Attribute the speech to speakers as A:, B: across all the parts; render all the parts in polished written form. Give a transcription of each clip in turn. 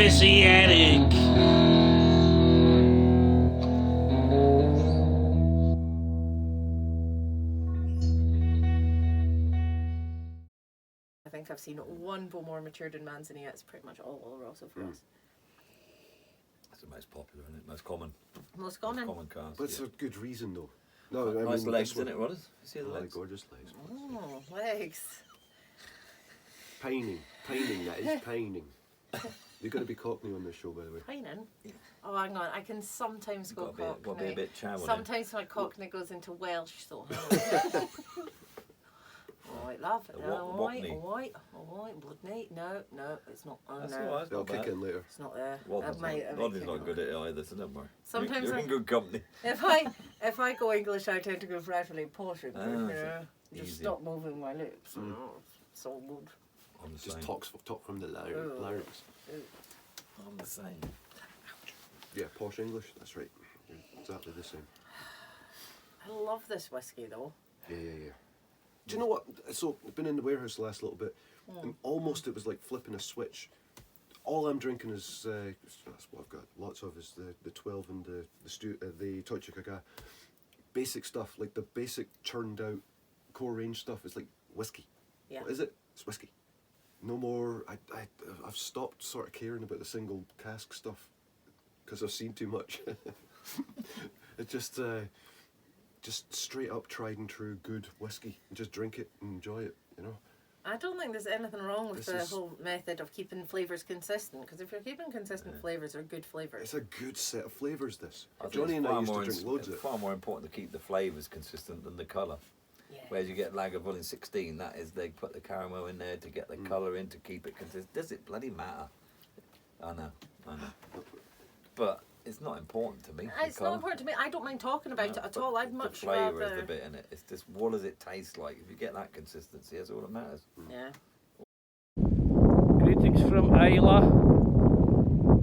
A: Messianic.
B: I think I've seen one Bowmore matured in Manzanilla. It's pretty much all Oloroso for us.
C: That's the most popular, isn't it? Most common.
B: Most common.
C: Most common cars.
D: But it's a good reason though. No, I
C: nice
D: mean,
C: legs,
D: this one-
C: isn't it, Rodders? You see the legs?
D: Gorgeous legs.
B: Oh, legs.
D: Pining, that is pining. You're going to be Cockney on this show, by the way.
B: Pining? Oh, hang on. I can sometimes go Cockney.
C: Got to be a bit chow on it.
B: Sometimes my Cockney goes into Welsh, so Alright, love. Alright, blood no, it's not. Oh,
C: That's
B: no.
C: alright,
D: They'll kick in later.
B: It's not there.
C: Rodney's not good at it either, so don't worry.
B: Sometimes
C: you're in good company.
B: If I go English, I tend to go rattling posh. You know, just stop moving my lips. It's all good.
C: I'm the
D: Just
C: same.
D: talk from the larynx.
C: I'm the same.
D: Yeah, posh English, that's right. You're exactly the same.
B: I love this whiskey though.
D: Yeah. Do you know what? So, I've been in the warehouse the last little bit, and almost it was like flipping a switch. All I'm drinking is, that's what I've got lots of, is the 12 and the Toichikaga. Basic stuff, like the basic churned out core range stuff. It's like whiskey.
B: Yeah.
D: What is it? It's whiskey. No more. I've stopped sort of caring about the single cask stuff because I've seen too much. It just straight up tried and true good whiskey. Just drink it and enjoy it. You know.
B: I don't think there's anything wrong with the whole method of keeping flavours consistent, because if you're keeping consistent flavours, they're good flavours.
D: It's a good set of flavours. This
C: I think
D: Johnny
C: it's
D: and I
C: far
D: used to
C: more
D: drink loads of
C: It's
D: it.
C: far more important to keep the flavours consistent than the colour.
B: Yeah.
C: Whereas you get Lagavulin 16, that is, they put the caramel in there to get the colour in, to keep it consistent. Does it bloody matter? I know. But it's not important to me.
B: It's not important to me. I don't mind talking about it at all. I'd much
C: the flavour
B: rather.
C: is the bit in it. It's just, what does it taste like? If you get that consistency, that's all that matters.
B: Yeah.
A: Greetings from Islay.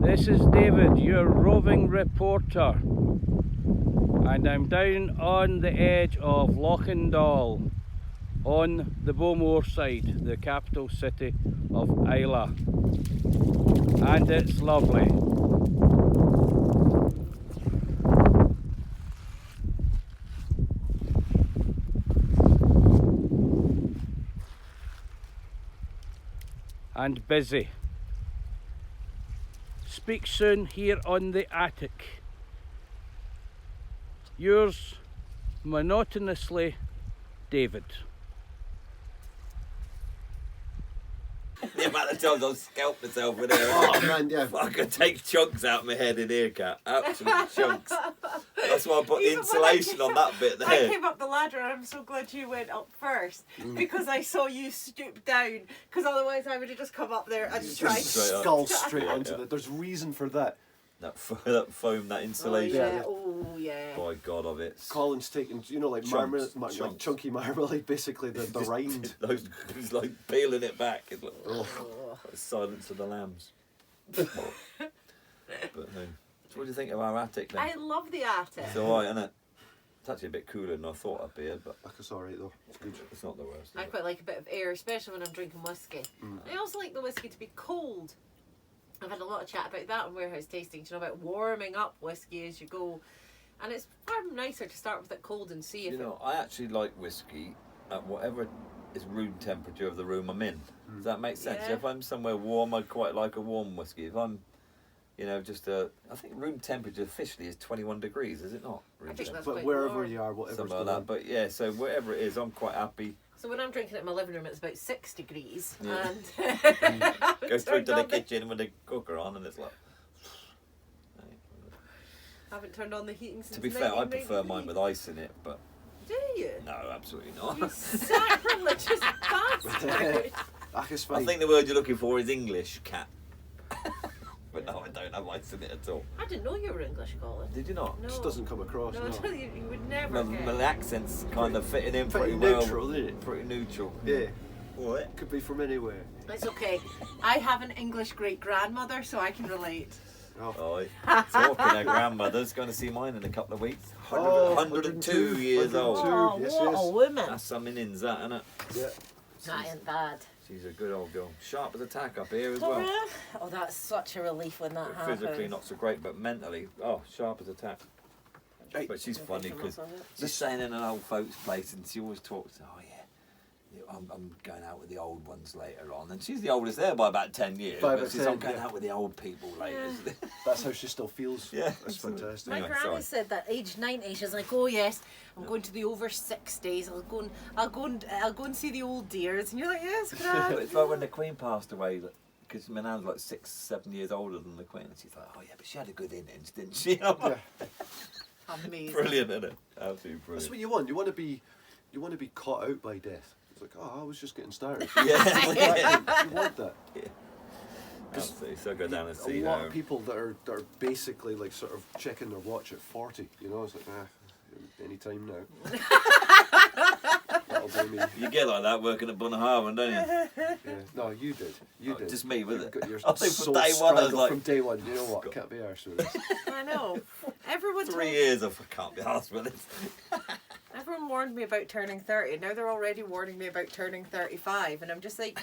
A: This is David, your roving reporter, and I'm down on the edge of Lochindal on the Bowmore side, the capital city of Islay, and it's lovely. And busy. Speak soon here on the attic. Yours monotonously, David.
C: The amount of times I've scalped myself with there.
D: Oh man, yeah.
C: I could take chunks out of my head in here, Cat. Absolute chunks. That's why I put the insulation on that bit there.
B: I came up the ladder and I'm so glad you went up first because I saw you stoop down, because otherwise I would have just come up there and tried
D: Skull straight onto the. There's reason for that.
C: That foam, that insulation.
B: Oh yeah.
C: By God of it.
D: Colin's taking, you know, like
C: Chunks,
D: marmalade, like
C: chunks.
D: chunky marmalade, basically the rind.
C: He's like peeling it back. It's like,
D: Oh.
C: like Silence of the Lambs. But no. So what do you think of our attic then?
B: I love the attic.
C: It's alright, isn't it? It's actually a bit cooler than I thought I'd be, but
D: It's alright though. It's good.
C: it's not the worst.
B: I quite like a bit of air, especially when I'm drinking whiskey. I also like the whiskey to be cold. I've had a lot of chat about that in warehouse tasting, you know, about warming up whiskey as you go. And it's far nicer to start with it cold and see if
C: You know, I actually like whiskey at whatever is room temperature of the room I'm in. Does that make sense?
B: Yeah.
C: If I'm somewhere warm, I'd quite like a warm whiskey. If I'm, you know, I think room temperature officially is 21 degrees, is it not?
B: I think that's
D: But
B: quite
D: wherever
B: warm.
D: you are, whatever's
C: Something
D: going
C: like
D: on.
C: that. But yeah, so wherever it is, I'm quite happy.
B: So when I'm drinking it in my living room, it's about 6 degrees.
C: Yeah.
B: And
C: Go through to the kitchen with the cooker on, and it's like.
B: I haven't turned on the heating since
C: To be fair, I
B: 1993.
C: prefer mine with ice in it, but
B: Do you?
C: no, absolutely
B: You
C: not.
B: sacrilegious bastard.
D: It's
C: I
D: fine.
C: think the word you're looking for is English, cat. But no, I don't have ice in it at all.
B: I didn't know you were English, Colin.
C: Did you not?
B: No.
D: Just doesn't come across.
B: No,
D: No.
B: you would never get.
C: My accent's kind of fitting in
D: Pretty
C: pretty well.
D: neutral, isn't it?
C: Pretty neutral.
D: Yeah.
C: What?
D: Could be from anywhere.
B: It's okay. I have an English great-grandmother, so I can relate.
D: Oh.
C: Oh, talking of grandmothers, going to see mine in a couple of weeks. 102 years old.
D: Yes,
B: what
D: yes.
B: a woman.
C: That's some innings, that, isn't it?
D: Yeah.
B: That ain't bad.
C: She's a good old girl. Sharp as a tack up here as well.
B: Oh, that's such a relief when that happens.
C: Physically not so great, but mentally, oh, sharp as a tack.
D: Hey,
C: But she's funny because she's staying in an old folks' place and she always talks, oh yeah, I'm going out with the old ones later on. And she's the oldest there by about 10 years.
D: By
C: but
D: about
C: she's
D: 10,
C: I'm going
D: yeah.
C: out with the old people later.
D: That's how she still feels.
C: Yeah.
D: That's fantastic.
B: My
C: Anyway,
B: granny
C: sorry.
B: said that age 90, she's like, oh yes, I'm going to the over 60s. I'll go and see the old dears. And you're like, yes,
C: But
B: Gran.
C: it's like when the Queen passed away, because my nan's like 6, 7 years older than the Queen, and she's like, oh yeah, but she had a good innings, didn't she? And I'm like,
B: Amazing.
C: brilliant, isn't it? Absolutely
D: That's
C: brilliant.
D: what you want. You want to be caught out by death. It's like, oh, I was just getting started.
C: Yeah.
D: You want that.
C: Yeah. Absolutely. So go down and
D: A
C: see
D: lot
C: her.
D: of people that are basically like sort of checking their watch at 40. You know, it's like, any time now. That'll do me.
C: You get like that working at Bunnahabhain, don't you?
D: Yeah. No, you did. You did.
C: Just me, was
D: You've
C: it?
D: got your
C: I think
D: soul
C: from day one I was
D: strangled
C: like,
D: from day one. You know what? Can't be arsed with this.
B: I know. Everyone
C: 3
B: told,
C: years of I can't be asked with this.
B: everyone warned me about turning 30. Now they're already warning me about turning 35, and I'm just like,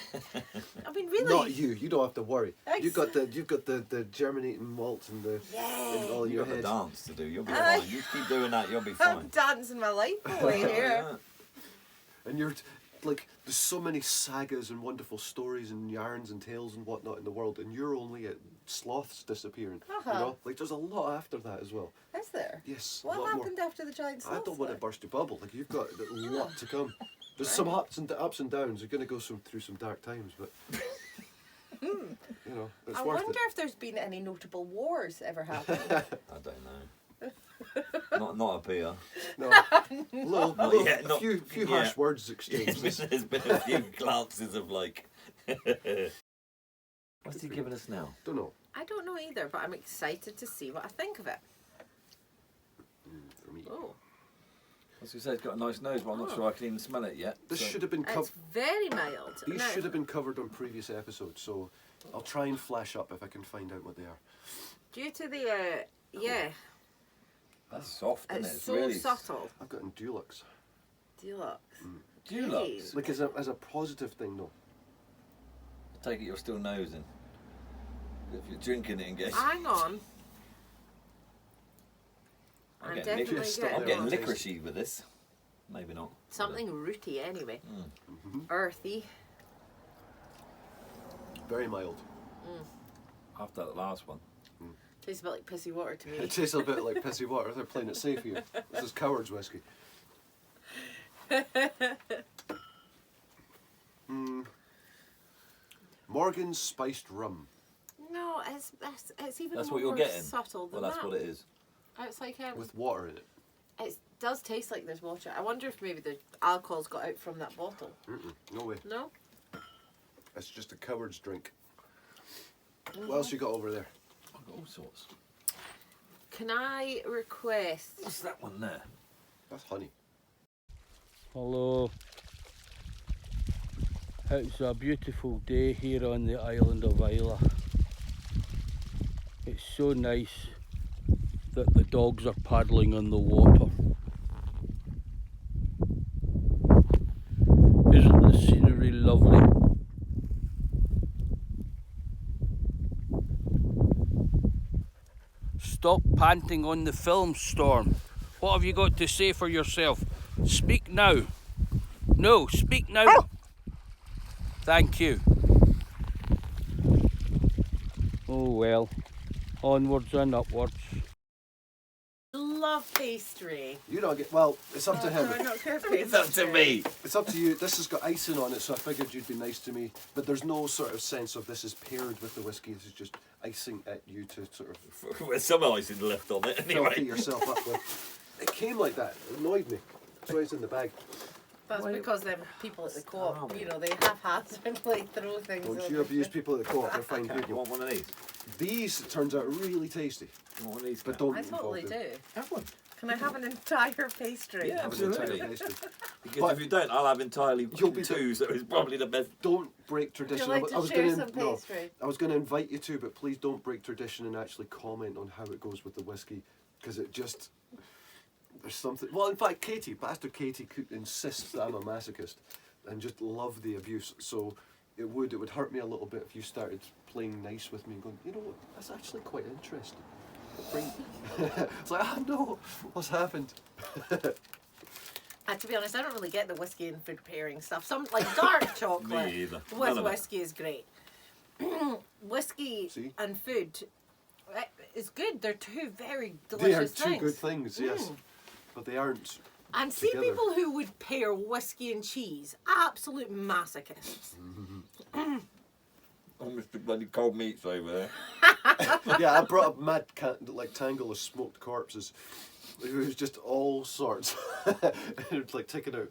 B: I mean, really?
D: Not you. You don't have to worry.
B: Thanks.
D: You've got the germinating malt and the and all in
C: You
D: your
C: got the
D: head.
C: dance to do. You'll be
B: Aye.
C: fine. You keep doing that. You'll be
B: I'm
C: fine.
B: dancing my life away here.
C: Yeah.
D: And you're like, there's so many sagas and wonderful stories and yarns and tales and whatnot in the world, and you're only at sloths disappearing.
B: Uh-huh.
D: You know, like there's a lot after that as well.
B: Is there?
D: Yes. a
B: What
D: lot more.
B: happened after the giant sloth?
D: I don't want to burst your bubble. Like you've got a lot to come. There's some ups and downs. You're going to go through some dark times, but you know, it's
B: I
D: worth
B: wonder if there's been any notable wars ever happened.
C: I don't know. Not up here.
D: it. No, little,
C: Not
D: little,
C: yet,
D: a
C: not
D: few
C: yet.
D: harsh words exchanged.
C: There's been a few glances of like. What's he giving us now?
D: Don't know.
B: I don't know either, but I'm excited to see what I think of it.
D: For me,
B: Oh,
C: As we say, it's got a nice nose, but I'm not sure I can even smell it yet.
D: this
C: so-
D: should have been
B: it's
D: covered.
B: very mild.
D: These
B: Now,
D: should have been covered on previous episodes, so I'll try and flash up if I can find out what they are.
B: due to the yeah,
C: That's soft, isn't it?
B: it's so
C: really
B: subtle.
D: I've got in Dulux.
B: Deluxe.
C: Dulux.
D: Like as a positive thing, though.
C: I take it you're still nosing. If you're drinking it and getting.
B: Hang on.
C: I'm
B: I'm
C: getting,
B: definitely
D: Just
C: I'm
B: getting
C: getting
B: one.
C: licoricey with this. Maybe not.
B: Something rooty anyway.
C: Mm.
B: Earthy.
D: Very mild.
C: After that last one.
B: Tastes a bit like pissy water to me.
D: It tastes a bit like pissy water. They're playing it safe here. This is coward's whiskey. Morgan's spiced rum.
B: No, it's even
C: That's
B: more
C: what you're getting.
B: subtle than
C: Well, that's
B: that.
C: what it is.
B: It's like
D: With water in it.
B: it does taste like there's water. I wonder if maybe the alcohol's got out from that bottle.
D: No way.
B: No?
D: It's just a coward's drink. What else you got over there?
C: I've got all sorts.
B: Can I request?
C: What's that one there?
D: That's honey.
A: Hello. It's a beautiful day here on the island of Islay. It's so nice that the dogs are paddling on the water. Isn't the scenery lovely? Stop panting on the film, Storm. What have you got to say for yourself? Speak now. No, speak now. Thank you. Oh well, onwards and upwards.
B: Love pastry.
D: You don't get. Well, it's up to him.
B: No, not care pastry.
C: It's up to me.
D: It's up to you. This has got icing on it, so I figured you'd be nice to me. But there's no sort of sense of this is paired with the whiskey. This is just icing at you to sort of
C: With some icing left on it
D: filthy
C: anyway.
D: yourself up with. It came like that. It annoyed me. That's why it's in the bag.
B: That's because them people at the co-op, you know, they have and like throw things.
D: Don't
B: over
D: you abuse
B: shit.
D: people at the co-op. They're fine
C: Okay, you
D: people.
C: want one of these?
D: These, it turns out, really tasty.
C: You want one of these?
D: But
C: Kat?
D: don't
B: I totally
D: involve
B: do.
D: them.
C: Have one.
B: Can I have an entire pastry?
C: Yeah.
D: Have an entire
C: Absolutely.
D: pastry.
C: Because
D: But-
C: if you don't, I'll have entirely
D: You'll be
C: two, so it's probably the best.
D: Don't break
B: Would you
D: tradition.
B: like to share some
D: no,
B: pastry?
D: I was going to invite you to, but please don't break tradition and actually comment on how it goes with the whiskey, because it just there's something. Well, in fact, Bastard Katie, insists that I'm a masochist and just love the abuse. So it would hurt me a little bit if you started playing nice with me and going, you know what, that's actually quite interesting. It's like, oh no, what's happened?
B: To be honest, I don't really get the whiskey and food pairing stuff. Some like dark chocolate
C: Me either.
B: with
C: None of it.
B: whiskey is great. Whiskey
D: See?
B: and food is good. They're two very
D: They are
B: delicious
D: two
B: things.
D: good things, yes. But they aren't.
B: And see
D: together.
B: people who would pair whiskey and cheese, absolute masochists.
C: Oh, Mr. Bloody Cold Meats over there.
D: Yeah, I brought a mad tangle of smoked corpses. It was just all sorts. It was like taking out.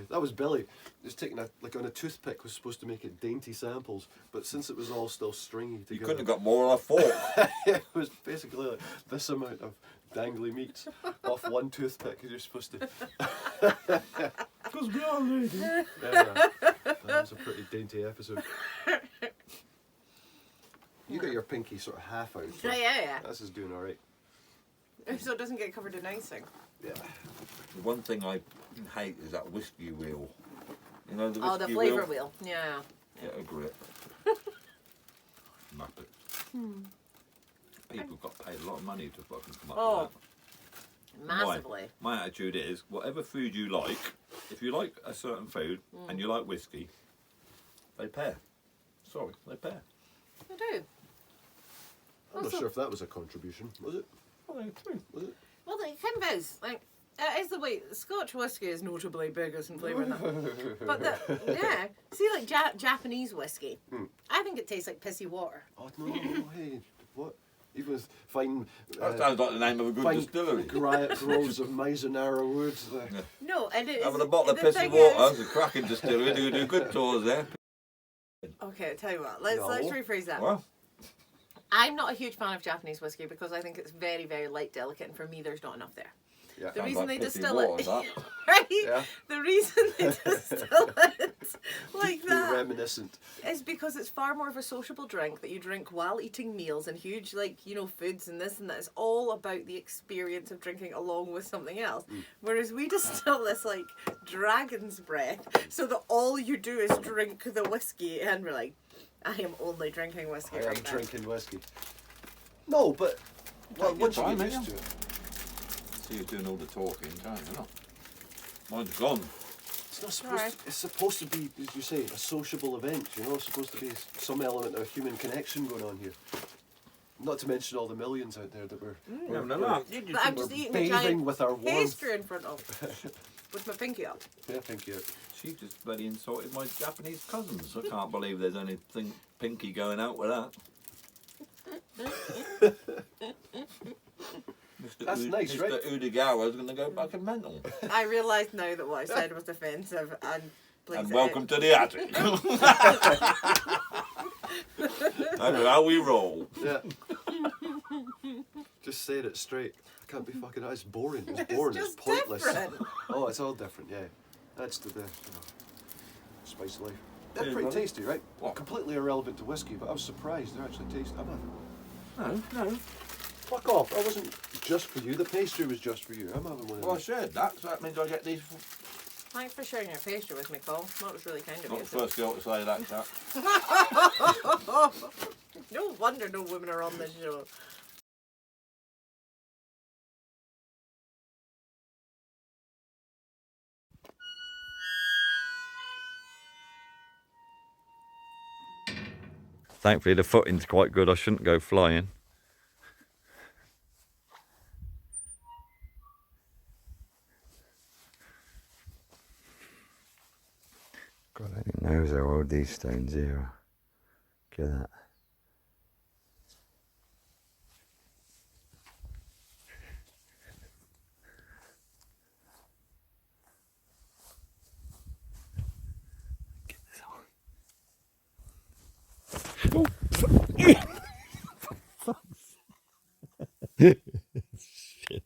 D: That was Billy. Just taking on a toothpick was supposed to make it dainty samples, but since it was all still stringy together,
C: You couldn't have got more on a fork.
D: it was basically like this amount of dangly meat off one toothpick. You're supposed to.
C: Because we are lady.
D: Yeah, that was a pretty dainty episode. You got your pinky sort of half out. So
B: Yeah.
D: This is doing all right.
B: So it doesn't get covered in icing.
D: Yeah.
C: The one thing I hate is that whiskey wheel. You know the whiskey
B: Oh, the flavour wheel. Yeah.
C: Get a grip. Muppet. People got paid a lot of money to fucking come up
B: Oh,
C: with that.
B: massively.
C: My attitude is, whatever food you like, if you like a certain food and you like whiskey, they pair. Sorry, they pair.
B: I do.
D: I'm not
B: Also-
D: sure if that was a contribution, was it?
C: Well, they do.
D: Was it?
B: Well, it kind of is. Like, it is the way Scotch whiskey is notably biggest in flavour. and that. But yeah, see, like Japanese whiskey, I think it tastes like pissy water.
D: Oh no! Hey, what? Even with fine.
C: That sounds like the name of a good
D: fine
C: distillery.
D: groves of Mizunara wood.
B: No, and it is.
C: Having a bottle of
B: the
C: pissy
B: thing
C: water,
B: is-
C: it's a cracking distillery. They do good tours there.
B: Okay, I tell you what. Let's
D: No.
B: rephrase that.
C: Well,
B: I'm not a huge fan of Japanese whiskey because I think it's very, very light, delicate, and for me, there's not enough there.
D: Yeah.
B: The
C: sounds
B: reason
C: like
B: they
C: pissy
B: distill
C: water,
B: it,
C: that.
B: right?
D: Yeah.
B: The reason they distill it like
D: Deeply
B: that
D: reminiscent.
B: is because it's far more of a sociable drink that you drink while eating meals and huge, foods and this and that. It's all about the experience of drinking along with something else. Whereas we distill this like dragon's breath, so that all you do is drink the whiskey, and we're like, I am only drinking whiskey.
D: I am
B: right now.
D: drinking whiskey. No, but well,
C: Take your
D: once you
C: time,
D: get
C: ain't
D: used
C: you?
D: to it,
C: So you're doing all the talking, can't you? Not. Mine's gone.
D: it's not supposed.
B: Alright.
D: It's supposed to be, as you say, a sociable event. You know, it's supposed to be some element of human connection going on here. Not to mention all the millions out there that we're
B: But I'm just eating a
D: bathing
B: giant
D: with our warmth.
B: pastry in front of with my pinky up.
D: Yeah, thank you.
C: She just bloody insulted my Japanese cousins. I can't believe there's anything pinky going out with that. Mr.
D: That's nice,
C: Mr.
D: right?
C: Udagawa's going to go back and mental.
B: I realise now that what I said was offensive, and please.
C: And welcome to the attic. That's how we roll.
D: Yeah. Just saying it straight. I can't be fucking. It's boring. It's boring. It's
B: just
D: pointless.
B: different.
D: Oh, it's all different. Yeah. That's the spice of life. They're
C: Cheers,
D: pretty
C: brother.
D: tasty, right?
C: What?
D: Completely irrelevant to whiskey, but I was surprised they're actually tasty. I'm having.
C: No.
D: Fuck off! That wasn't just for you. The pastry was just for you. I'm having one of
C: Well, I
D: these.
C: said that, so that means I get these.
B: Thanks for sharing your pastry with me, Cole. That was really kind of
C: Not
B: you.
C: the first girl to say that, chap.
B: No wonder no women are on this show.
C: Thankfully, the footing's quite good. I shouldn't go flying. God, I didn't know how old these stones here are. Look at that. Get this on. Shit.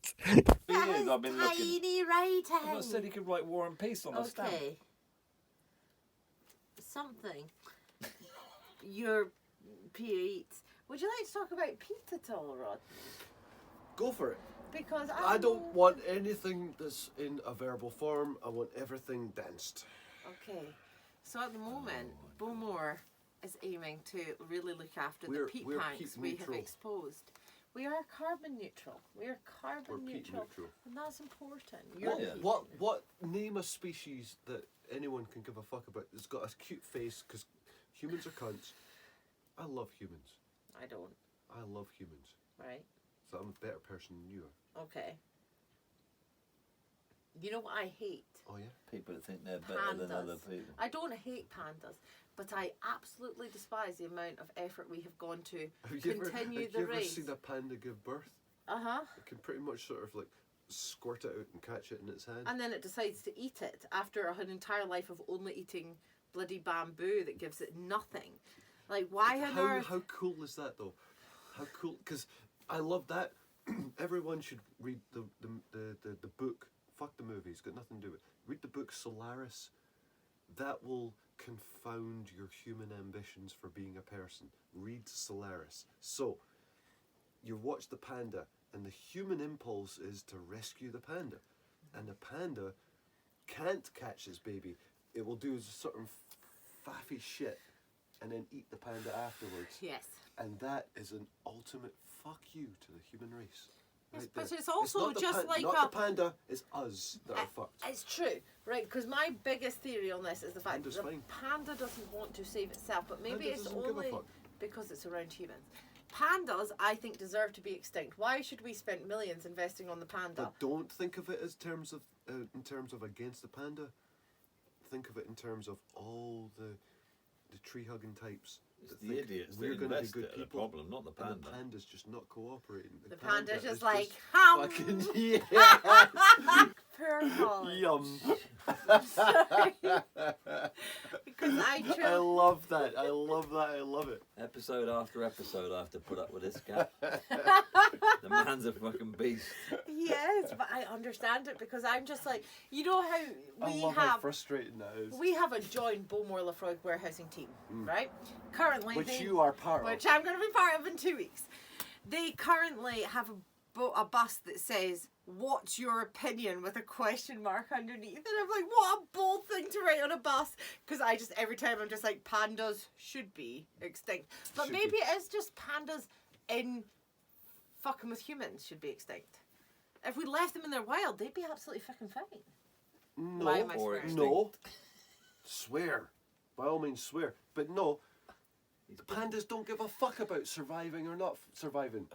C: Years I've been looking.
B: Tiny writing.
C: I said he could write War and Peace on a stamp.
B: Okay. Something. Your Pete. Would you like to talk about Pete at all, Rod?
D: Go for it.
B: Because
D: I don't want anything that's in a verbal form. I want everything danced.
B: Okay. So at the moment, Bowmore is aiming to really look after the peat
D: we're
B: banks
D: peat
B: we have
D: neutral.
B: exposed. We are carbon neutral. We are carbon
D: We're peat
B: neutral,
D: neutral.
B: and that's important.
D: What name a species that anyone can give a fuck about? It's got a cute face because humans are cunts. I love humans.
B: I don't.
D: I love humans.
B: Right.
D: So I'm a better person than you are.
B: Okay. You know what I hate?
D: Oh yeah.
C: People that think they're better than other
B: Pandas.
C: people.
B: I don't hate pandas, but I absolutely despise the amount of effort we have gone to continue the
D: have you ever
B: race.
D: seen a panda give birth?
B: Uh-huh.
D: It can pretty much sort of like squirt it out and catch it in its hand.
B: And then it decides to eat it after an entire life of only eating bloody bamboo that gives it nothing. Like, why on earth?
D: How cool is that though? How cool? Because I love that. Everyone should read the book. Fuck the movie. It's got nothing to do with it. Read the book Solaris. That will confound your human ambitions for being a person. Read Solaris. So, you watch the panda, and the human impulse is to rescue the panda. And the panda can't catch his baby. It will do sort of faffy shit and then eat the panda afterwards.
B: Yes.
D: And that is an ultimate fuck you to the human race.
B: Yes,
D: Right
B: but
D: there.
B: it's also
D: not the
B: just like
D: not the panda, it's us that are fucked.
B: It's true, right? Because my biggest theory on this is the fact
D: Panda's
B: that the
D: fine.
B: panda doesn't want to save itself, but maybe
D: Panda
B: it's
D: doesn't give a
B: only
D: fuck.
B: because it's around humans. Pandas, I think, deserve to be extinct. Why should we spend millions investing on the panda?
D: But don't think of it as in terms of against the panda. Think of it in terms of all the tree hugging types.
C: It's
D: that
C: the
D: think
C: idiots
D: we're
C: that
D: going to be
C: invest
D: good
C: it are the
D: people.
C: problem, not the
D: And
C: panda.
D: the panda's just not cooperating.
B: The panda's
D: is
B: just like, hum!
D: fucking yeah,
B: Poor Colin.
D: yum.
B: Sorry. Because I
D: I
B: chose.
D: love that. I love that. I love it.
C: Episode after episode, I have to put up with this guy. The man's a fucking beast.
B: Yes, but I understand it because I'm just like, you know how
D: I
B: we
D: love how
B: have.
D: frustrating that is.
B: We have a joint Bowmore Lefroy warehousing team, right? Currently,
D: Which
B: they,
D: you are part of.
B: which I'm going to be part of in 2 weeks. They currently have a bus that says, "What's your opinion?" with a question mark underneath, and I'm like, what a bold thing to write on a bus. Because I just every time I'm just like, pandas should be extinct, but
D: Should
B: maybe
D: be.
B: it is just pandas in fucking with humans should be extinct. If we left them in their wild, they'd be absolutely fucking fine.
D: No,
B: Why am I
C: or
B: swearing?
D: no. Swear. By all means, swear. But no, the pandas don't give a fuck about surviving or not surviving.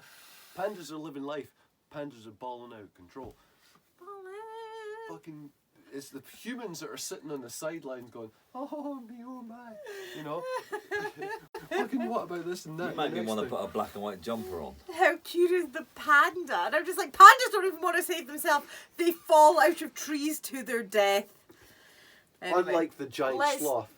D: Pandas are living life. Pandas are balling out of control. Fucking, it's the humans that are sitting on the sidelines going, oh me, oh my. You know? Fucking what about this and that?
C: You make me
D: next
C: want to
D: thing?
C: put a black and white jumper on.
B: How cute is the panda? And I'm just like, pandas don't even want to save themselves. They fall out of trees to their death. Anyway,
D: Unlike the giant
B: let's-
D: sloth.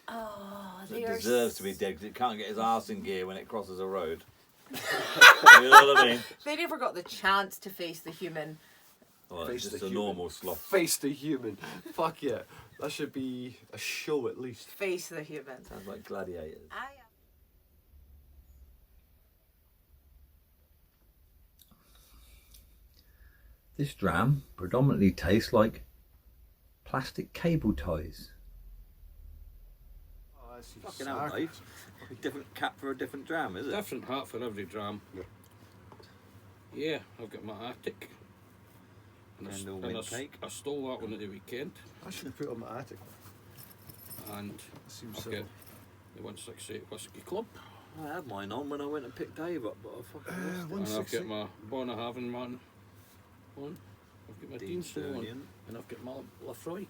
B: oh,
C: So
B: they
C: it
B: are
C: deserves to be dead 'cause it can't get his arse in gear when it crosses a road. You know what I mean?
B: They never got the chance to face the human.
C: Well,
D: Face
C: it's just
D: the
C: a
D: human.
C: normal sloth.
D: Face the human. Fuck yeah. That should be a show at least.
B: Face the human.
C: Sounds like gladiators. This dram predominantly tastes like plastic cable ties.
D: Oh, that's
C: Fucking hell, mate. A different cap for a different dram, is it?
A: Different hat for every dram.
D: Yeah.
A: Yeah, I've got my attic. And
C: Candle
A: I
C: mint cake.
A: I stole that one at the weekend.
D: I should put it on my attic.
A: And
D: Seems
A: I've
D: so.
A: got the 168 Whiskey Club.
C: I had mine on when I went and picked Dave up, but I fucking lost it.
A: And I've
D: 168.
A: got my Bonnehaven man on. I've got my
C: Dean
A: Dean Snow on.
C: Sturgeon.
A: And I've got my Lafroig.